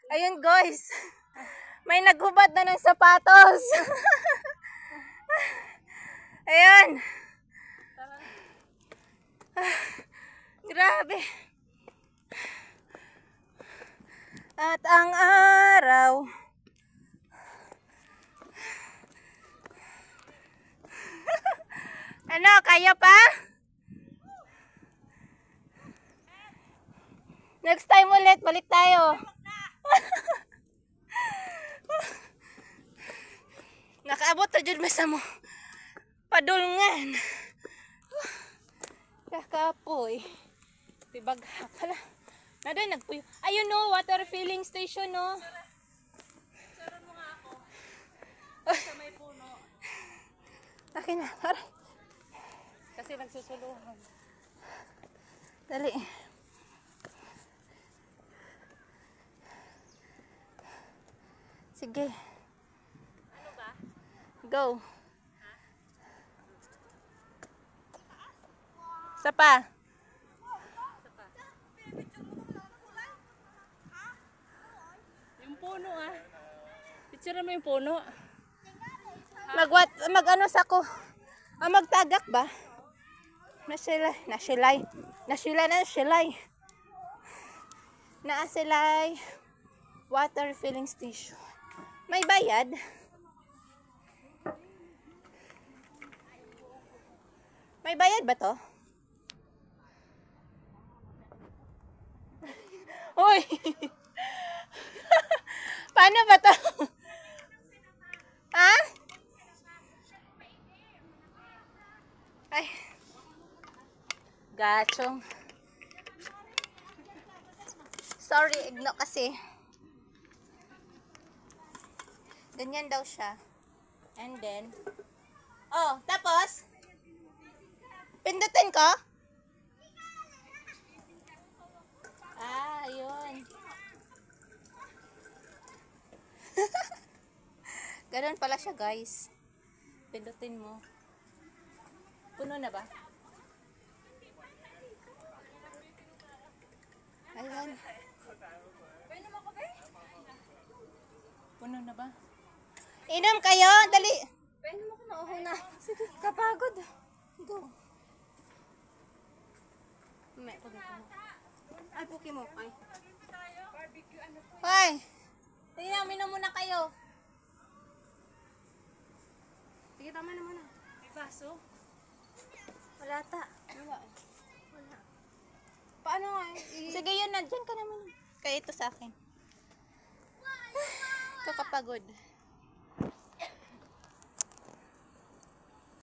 Ayun guys. May naghubad na ng sapatos. Ayan. Grabe. At ang araw. Ano, kaya pa? Next time ulit, balik tayo. Nakaabot na dyan basta mo. Padulngan. Kakapoy. Tibagha pala. Nadoy nagpuyo. Ayun no, water filling station no. Saran mo nga ako. Sa may puno. Akin na, tara. Kasi nagsusuluhan. Dali. Sige. Ano ba? Go. Isa pa. Yung puno ah. Picture mo yung puno. Mag-ano sa ko. Magtagak ba? Nasilay. Naasilay. Water filling station. May bayad? May bayad ba to? Uy! Paano ba to? Ha? Ay. Gachong. Sorry, igno kasi. Ganyan daw siya. And then, oh, tapos, pindutin ko? Ah, yun. Ganun pala siya, guys. Pindutin mo. Puno na ba? Ayan. Puno na ba? Inom kayo, dali. Pwede mo ko mauho na. Sige, kapagod. Go. May pagod mo. Ay, puki mo. Ay. Hoy! Tingnan, minom muna kayo. Sige, tama na muna. May baso? Wala ta. Wala. Wala. Paano nga? Sige yun, nandyan ka naman. Kaya ito sa akin. Kakapagod.